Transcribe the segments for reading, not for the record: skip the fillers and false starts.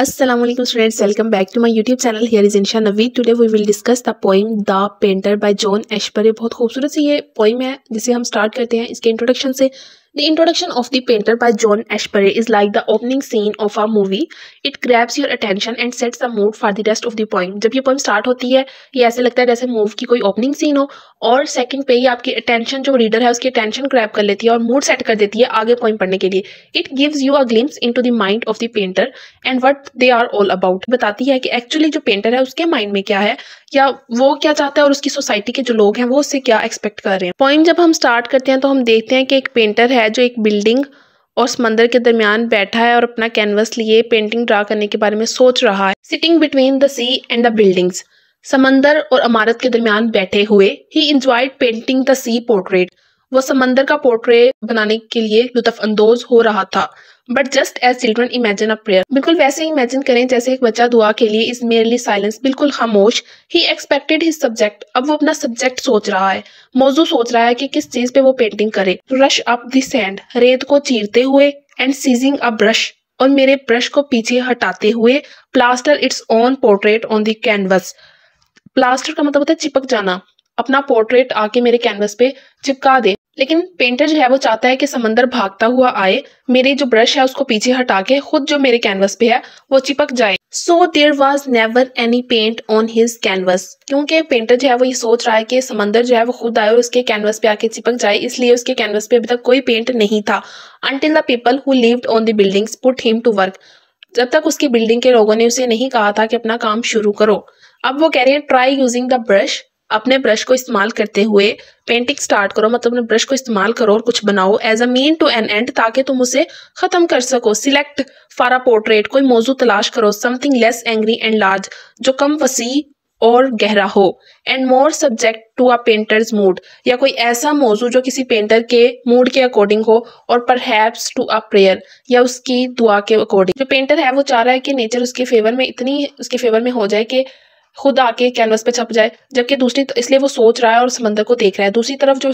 Assalamualaikum students, welcome back to my YouTube channel. Here is Insha Naveed. Today we will discuss the poem The Painter by John Ashbery. बहुत खूबसूरत सी ये poem है जिसे हम start करते हैं इसके इंट्रोडक्शन से. The introduction of The Painter by John Ashbery is like the opening scene of a movie. It grabs your attention and sets the mood for the rest of the poem. जब ये poem start होती है ये ऐसे लगता है जैसे move की कोई ओपनिंग सीन हो और सेकंड पे ही आपकी अटेंशन जो रीडर है उसकी अटेंशन ग्रैब कर लेती है और मूड सेट कर देती है आगे पोइम पढ़ने के लिए. It gives you a glimpse into the mind of the painter and what they are all about. बताती है कि एक्चुअली जो पेंटर है उसके माइंड में क्या है या वो क्या चाहता है और उसकी सोसाइटी के जो लोग हैं वो उससे क्या एक्सपेक्ट कर रहे हैं. पॉइंट जब हम स्टार्ट करते हैं तो हम देखते हैं कि एक पेंटर है जो एक बिल्डिंग और समंदर के दरमियान बैठा है और अपना कैनवस लिए पेंटिंग ड्रा करने के बारे में सोच रहा है. Sitting between the sea and the buildings, समंदर और इमारत के दरमियान बैठे हुए, he enjoyed painting the sea portrait. वो समंदर का पोर्ट्रेट बनाने के लिए लुत्फ अंदोज हो रहा था. But just as children imagine a prayer, बिल्कुल वैसे इमेजिन करें जैसे एक बच्चा दुआ के लिए इज मेयरली साइलेंस, बिल्कुल खामोश. ही एक्सपेक्टेड हिज सब्जेक्ट, अब वो अपना सब्जेक्ट सोच रहा है, मौजू सोच रहा है कि किस चीज पे वो पेंटिंग करे. रश अप द सैंड, रेत को चीरते हुए, एंड सीजिंग अ ब्रश, और मेरे ब्रश को पीछे हटाते हुए, plaster its own portrait on the canvas. Plaster का मतलब होता है चिपक जाना, अपना पोर्ट्रेट आके मेरे कैनवस पे चिपका दे. लेकिन पेंटर जो है वो चाहता है कि समंदर भागता हुआ आए, मेरे जो ब्रश है उसको पीछे हटा के खुद जो मेरे कैनवस पे है वो चिपक जाए. So there was never any paint on his canvas, क्योंकि पेंटर जो है वो ये सोच रहा है कि समंदर जो है वो खुद आए और उसके कैनवस पे आके चिपक जाए, इसलिए उसके कैनवस पे अभी तक कोई पेंट नहीं था. Until the people who lived on the buildings put him to work, जब तक उसकी बिल्डिंग के लोगों ने उसे नहीं कहा था कि अपना काम शुरू करो. अब वो कह रहे हैं ट्राई यूजिंग द ब्रश, अपने ब्रश को इस्तेमाल करते हुए पेंटिंग स्टार्ट करो, मतलब अपने ब्रश को इस्तेमाल करो और कुछ बनाओ as a mean to an end, ताकि तुम उसे खत्म कर सको. सिलेक्ट फॉर अ पोर्ट्रेट, कोई मौजू तलाश करो. Something less angry and large, जो कम वसी और गहरा हो. And more subject to a painter's mood, या कोई ऐसा मौजू जो किसी पेंटर के मूड के अकॉर्डिंग हो. और परहैप्स टू अ प्रेयर, या उसकी दुआ के अकॉर्डिंग. जो पेंटर है वो चाह रहा है कि नेचर उसके फेवर में इतनी उसके फेवर में हो जाए कि खुद आके कैनवस पे छप जाए, जबकि दूसरी इसलिए वो सोच रहा है और समंदर को देख रहा है. दूसरी तरफ जो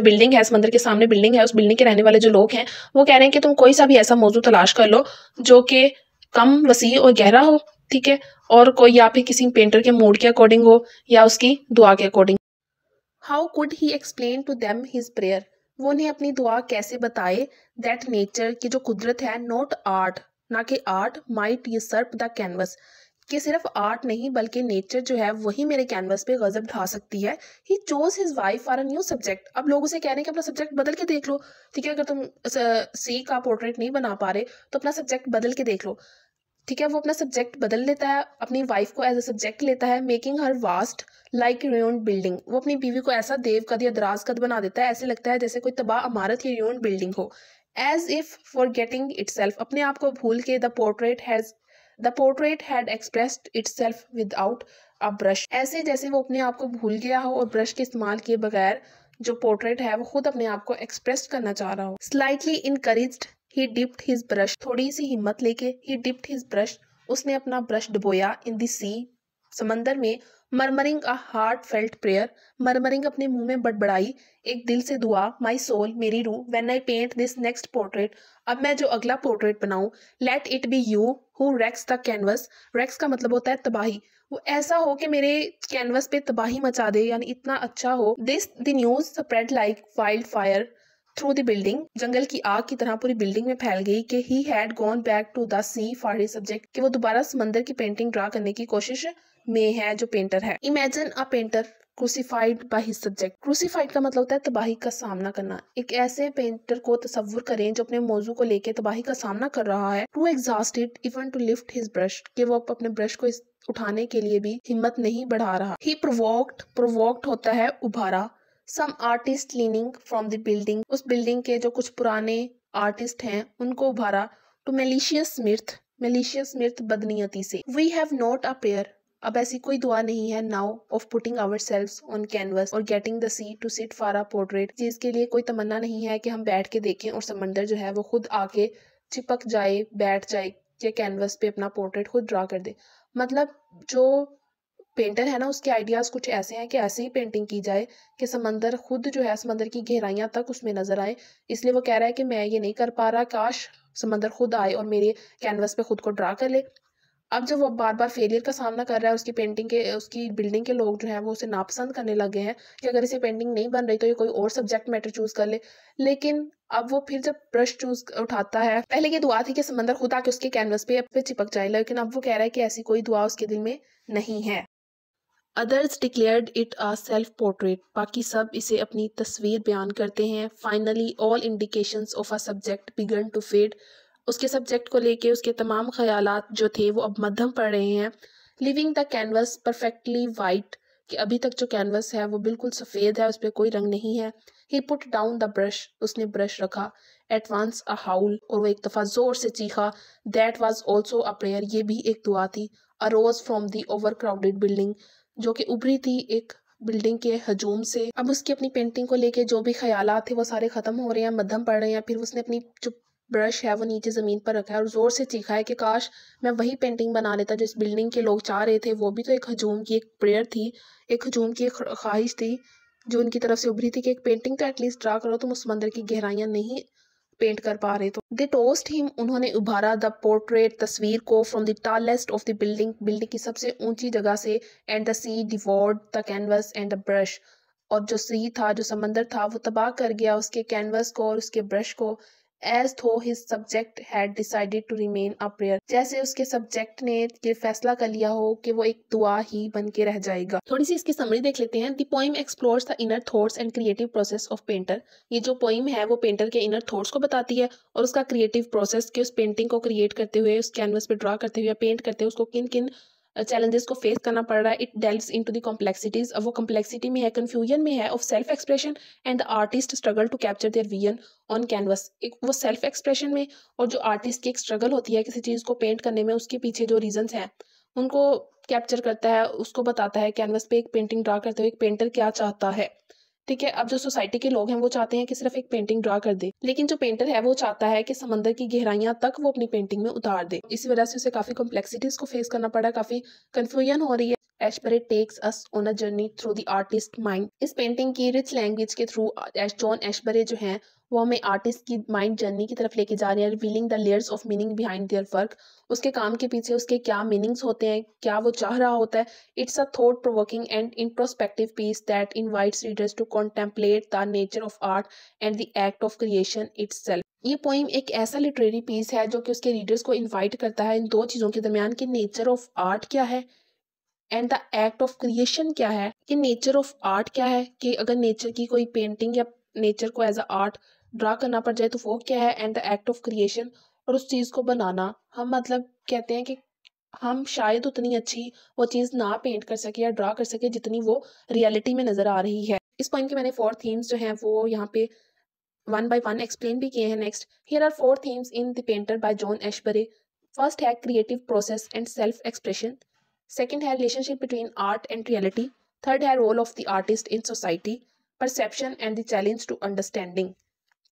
बिल्डिंग है, समंदर के सामने बिल्डिंग है, उस बिल्डिंग के रहने वाले जो लोग हैं वो कह रहे हैं कि तुम कोई सा भी ऐसा मौजू तलाश कर लो जो कि कम वसी और गहरा हो, ठीक है, और कोई या फिर किसी पेंटर के मूड के अकॉर्डिंग हो या उसकी दुआ के according. How could he explain to them his prayer, वो उन्हें अपनी दुआ कैसे बताए. दैट नेचर की जो कुदरत है, नॉट आर्ट, ना कि आर्ट, माइट यूसर्प द कैनवस, कि सिर्फ आर्ट नहीं बल्कि नेचर जो है वही मेरे कैनवस पे गजब ढा सकती है. He chose his wife for a new subject, अब लोग उसे कह रहे हैं कि अपना सब्जेक्ट बदल के देख लो, ठीक है, अगर तुम सी का पोर्ट्रेट नहीं बना पा रहे तो अपना सब्जेक्ट बदल के देख लो, ठीक है. वो अपना सब्जेक्ट बदल लेता है, अपनी वाइफ को एज अ सब्जेक्ट लेता है. Making her vast like ruined building, वो अपनी बीवी को ऐसा देव कद या दराज कद बना देता है, ऐसे लगता है जैसे कोई तबाह इमारत या ruined बिल्डिंग हो. एज इफ फॉरगेटिंग इटसेल्फ, अपने आप को भूल के. The portrait had expressed itself without a brush, ऐसे जैसे वो अपने आप को भूल गया हो और ब्रश के इस्तेमाल किए बगैर जो पोर्ट्रेट है वो खुद अपने आप को एक्सप्रेस करना चाह रहा हो. स्लाइटली इनकरेज्ड ही डिप्ड हिज ब्रश, थोड़ी सी हिम्मत लेके ही डिप्ड हिज ब्रश, उसने अपना ब्रश डुबोया. इन द सी, समंदर में. Murmuring a heart felt prayer, murmuring अपने मुंह में बड़बड़ाई एक दिल से दुआ. माई सोल, मेरी रूह. When I paint this next portrait, अब मैं जो अगला पोर्ट्रेट बनाऊं. Let it be you who wrecks the canvas, wrecks का मतलब होता है तबाही, वो ऐसा हो कि मेरे कैनवस पे तबाही मचा दे, यानी इतना अच्छा हो. This the news spread like wild fire through the building, जंगल की आग की तरह पूरी बिल्डिंग में फैल गई कि he had gone back to the sea for his subject, कि वो दोबारा समंदर की पेंटिंग ड्रा करने की कोशिश में है जो पेंटर है. Imagine a painter crucified by his subject, crucified का मतलब होता है तबाही का सामना करना. एक ऐसे पेंटर को तसव्वुर करें जो अपने मौजू को लेके तबाही का सामना कर रहा है. Too exhausted even to lift his brush, कि वो अपने ब्रश को उठाने के लिए भी हिम्मत नहीं बढ़ा रहा. ही प्रोवोक्ड होता है उभारा. Some artist leaning from the building, उस बिल्डिंग के जो कुछ पुराने आर्टिस्ट हैं उनको उभारा. टू मेलिशियस मिर्थ बदनीयती से. We have not a prayer, अब ऐसी कोई दुआ नहीं है. Now of putting ourselves on canvas और getting the sea to sit for a portrait, जिसके लिए कोई तमन्ना नहीं है कि हम बैठ के देखें और समंदर जो है वो खुद आके चिपक जाए, बैठ जाए या कैनवस पे अपना पोर्ट्रेट खुद ड्रा कर दे. मतलब जो पेंटर है ना उसके आइडियाज कुछ ऐसे हैं कि ऐसे ही पेंटिंग की जाए कि समंदर खुद जो है समंदर की गहराइयां तक उसमें नजर आए. इसलिए वो कह रहा है कि मैं ये नहीं कर पा रहा, काश समंदर खुद आए और मेरे कैनवस पे खुद को ड्रा कर ले. अब जब वो बार बार फेलियर का सामना कर रहा है, उसकी बिल्डिंग के लोग जो है वो उसे नापसंद करने लगे हैं कि अगर इसे पेंटिंग नहीं बन रही तो ये कोई और सब्जेक्ट मैटर चूज कर ले। लेकिन अब वो फिर जब ब्रश चूज उठाता है, पहले ये दुआ थी कि समंदर खुद आके उसके कैनवस पे चिपक जाए, लेकिन अब वो कह रहा है कि ऐसी कोई दुआ उसके दिल में नहीं है। Others declared it a self portrait, बाकी सब इसे अपनी तस्वीर बयान करते हैं। Finally all indications of a subject began to fade, उसके सब्जेक्ट को लेके उसके तमाम ख्यालात जो थे वो अब मध्यम पड़ रहे हैं। Living the canvas perfectly white, कि अभी तक जो कैनवस है वो बिल्कुल सफ़ेद है, उस पर कोई रंग नहीं है। ही पुट डाउन द ब्रश, उसने ब्रश रखा। एट वंस अ हाउल, और वो एक दफ़ा ज़ोर से चीखा। That was also a prayer, ये भी एक दुआ थी। Arrows from the over crowded building, जो कि उभरी थी एक बिल्डिंग के हजूम से। अब उसकी अपनी पेंटिंग को लेके जो भी ख्यालात थे वो सारे ख़त्म हो रहे हैं, मध्यम पड़ रहे हैं। फिर उसने अपनी जो ब्रश है वो नीचे ज़मीन पर रखा है और ज़ोर से चीखा है कि काश मैं वही पेंटिंग बना लेता जिस बिल्डिंग के लोग चाह रहे थे। वो भी तो एक हजूम की एक प्रेयर थी, एक हजूम की एक ख्वाहिश थी जो उनकी तरफ से उभरी थी कि एक पेंटिंग तो एटलीस्ट ड्रा करो, तुम उस समंदर की गहराइयाँ नहीं पेंट कर पा रहे। तो दे टोस्ट हिम, उन्होंने उभारा द पोर्ट्रेट, तस्वीर को, from the tallest of the building, building की सबसे ऊंची जगह से। And the sea devoured the canvas and the brush, और जो सी था, जो समंदर था, वो तबाह कर गया उसके कैनवस को और उसके ब्रश को। As though his subject had decided to remain a prayer, जैसे उसके सब्जेक्ट ने ये फैसला कर लिया हो कि वो एक दुआ ही बन के रह जाएगा। थोड़ी सी इसकी समरी देख लेते हैं। The poem explores the inner thoughts and creative process of painter, ये जो पोइम है वो पेंटर के इनर थॉट्स को बताती है और उसका क्रिएटिव प्रोसेस के उस पेंटिंग को क्रिएट करते हुए, उस कैनवस पे ड्रा करते हुए, पेंट करते हुए उसको किन किन चैलेंजेस को फेस करना पड़ रहा है। It delves into the complexities, अब वो कॉम्प्लेक्सिटी में है, कंफ्यूजन में है, of self expression and the artist struggle to capture their vision on canvas. एक वो सेल्फ एक्सप्रेशन में और जो आर्टिस्ट की एक स्ट्रगल होती है किसी चीज़ को पेंट करने में, उसके पीछे जो रीजंस हैं उनको कैप्चर करता है, उसको बताता है कैनवस पे एक पेंटिंग ड्रा करते हुए एक पेंटर क्या चाहता है। ठीक है, अब जो सोसाइटी के लोग हैं वो चाहते हैं कि सिर्फ एक पेंटिंग ड्रा कर दे, लेकिन जो पेंटर है वो चाहता है कि समंदर की गहराइयां तक वो अपनी पेंटिंग में उतार दे। इसी वजह से उसे काफी कॉम्प्लेक्सिटीज को फेस करना पड़ा, काफी कंफ्यूजन हो रही है। Ashbery takes us on a journey through the artist mind, इस पेंटिंग की रिच लैंग्वेज के थ्रू जॉन एशबरे जो हैं वो हमें आर्टिस्ट की माइंड जर्नी की तरफ लेके जा रहे हैं, revealing the layers of meaning behind their work, उसके काम के पीछे उसके क्या मीनिंग्स होते हैं, क्या वो चाह रहा होता है। It's a thought provoking and introspective piece that invites readers to contemplate the nature of art and the act of creation itself. ये पोइम एक ऐसा लिटरेरी पीस है जो कि उसके रीडर्स को इनवाइट करता है इन दो चीज़ों के दरमियान कि नेचर ऑफ आर्ट क्या है and the act of creation क्या है। कि नेचर ऑफ आर्ट क्या है, कि अगर नेचर की कोई पेंटिंग या नेचर को एज अ आर्ट ड्रा करना पड़ जाए तो वो क्या है, and the act of creation, और उस चीज़ को बनाना। हम मतलब कहते हैं कि हम शायद उतनी अच्छी वो चीज़ ना पेंट कर सके या ड्रा कर सके जितनी वो रियलिटी में नज़र आ रही है। इस पॉइंट के मैंने 4 थीम्स जो हैं वो यहाँ पे वन बाय वन एक्सप्लेन भी किए हैं। Next, here are 4 themes in the painter by John Ashbery. First है creative process and self expression. Second है relationship between art and reality. Third है role of the artist in society, perception and the challenge to understanding.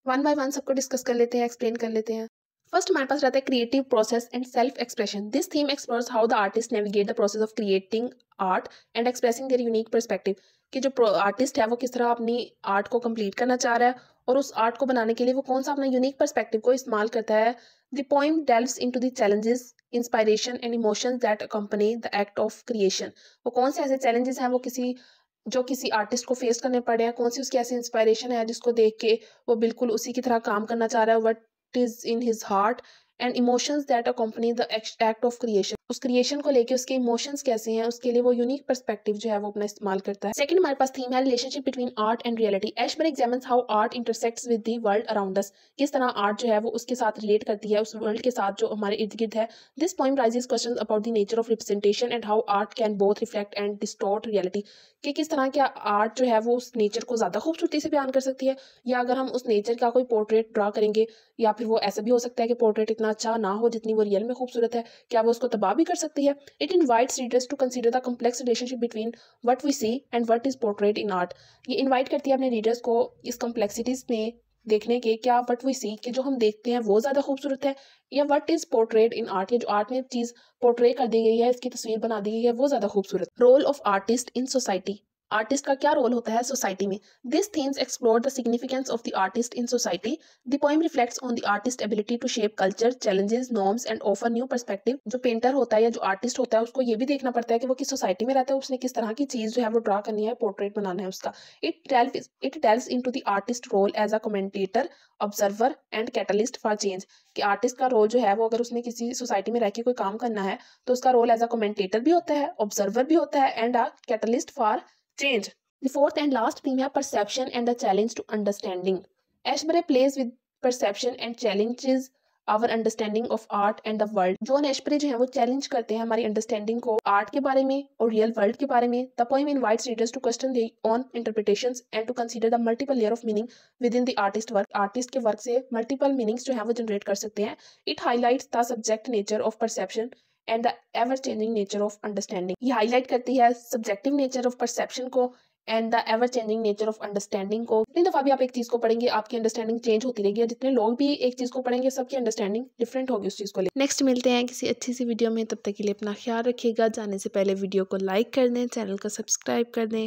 One by one सबको discuss कर लेते हैं, explain कर लेते हैं। फर्स्ट हमारे पास रहता है creative process and self expression. This theme explores how the artist navigate the process of creating art and expressing there unique perspective, कि जो आर्टिस्ट है वो किस तरह अपनी आर्ट को कंप्लीट करना चाह रहा है और उस आर्ट को बनाने के लिए वो कौन सा अपना यूनिक पर्सपेक्टिव को इस्तेमाल करता है। The poem delves into the challenges, inspiration and emotions that accompany the act of creation. वो कौन से ऐसे चैलेंजेस हैं वो किसी आर्टिस्ट को फेस करने पड़े हैं, कौन सी उसकी ऐसी इंस्पायरेशन है जिसको देख के वो बिल्कुल उसी की तरह काम करना चाह रहा है, what is in his heart, and emotions that accompany the act of creation. उस क्रिएशन को लेके उसके इमोशंस कैसे हैं, उसके लिए वो यूनिक पर्सपेक्टिव जो है वो अपना इस्तेमाल करता है। सेकंड हमारे पास थीम है relationship between art and reality. Ashbery examines how art intersects with the world around us, किस तरह आर्ट जो है वो उसके साथ रिलेट करती है, उस वर्ल्ड के साथ जो हमारे इर्द गिर्द है। This poem rises questions about the nature of representation and how art can both reflect and distort reality, कि किस तरह क्या आर्ट जो है वो उस नेचर को ज़्यादा खूबसूरती से बयान कर सकती है, या अगर हम उस नेचर का कोई पोर्ट्रेट ड्रा करेंगे, या फिर वो ऐसा भी हो सकता है कि पोर्ट्रेट इतना अच्छा ना हो जितनी वो रियल में खूबसूरत है, क्या वो उसको तबाह भी कर सकती है। It invites readers to consider the complex relationship between what we see and what is portrait in art. ये इन्वाइट करती है अपने रीडर्स को इस कॉम्प्लेक्सिटीज में देखने के, क्या वट वी सी कि जो हम देखते हैं वो ज़्यादा खूबसूरत है, या what is portrait in art, या जो आर्ट में चीज़ पोर्ट्रे कर दी गई है, इसकी तस्वीर बना दी गई है, वो ज़्यादा खूबसूरत। Role of artist in society, artist का क्या रोल होता है सोसाइटी में। This themes explore the significance of the artist in society. The poem reflects on the artist ability to shape culture, challenges, norms and offer new perspective. जो painter होता है या जो आर्टिस्ट होता है उसको ये भी देखना पड़ता है कि वो किस सोसाइटी में रहता है, उसने किस तरह की चीज जो है वो ड्रा करनी है, पोर्ट्रेट बनाना है उसका। It delves into the artist role as a commentator, observer and catalyst for change. कि आर्टिस्ट का रोल जो है वो अगर उसने किसी सोसाइटी में रह के कोई काम करना है तो उसका रोल एज अ कमेंटेटर भी होता है, ऑब्जर्वर भी होता है and a catalyst for change. The fourth and last theme है perception and the challenge to understanding. Ashbery plays with perception and challenges our understanding of art and the world. John Ashbery जो है वो challenge करते हैं हमारी understanding को art के बारे में और रियल वर्ल्ड के बारे में. The poem invites readers to question their own interpretations and to consider the multiple layer of meaning within the artist work. Artist के वर्क से मल्टीपल मीनिंग्स जो है वो जनरेट कर सकते हैं. It highlights the subject nature of perception and the ever changing nature of understanding. ये highlight करती है सब्जेक्टिव नेचर ऑफ परसेप्शन को and the ever changing nature of understanding को. जितनी दफा भी आप एक चीज को पढ़ेंगे आपकी अंडरस्टैंडिंग चेंज होती रहेगी, और जितने लोग भी एक चीज को पढ़ेंगे सबकी अंडरस्टैंडिंग डिफरेंट होगी उस चीज को लेकर. नेक्स्ट मिलते हैं किसी अच्छी सी वीडियो में, तब तक के लिए अपना ख्याल रखिएगा. जाने से पहले वीडियो को लाइक कर दें, चैनल को सब्सक्राइब कर दें.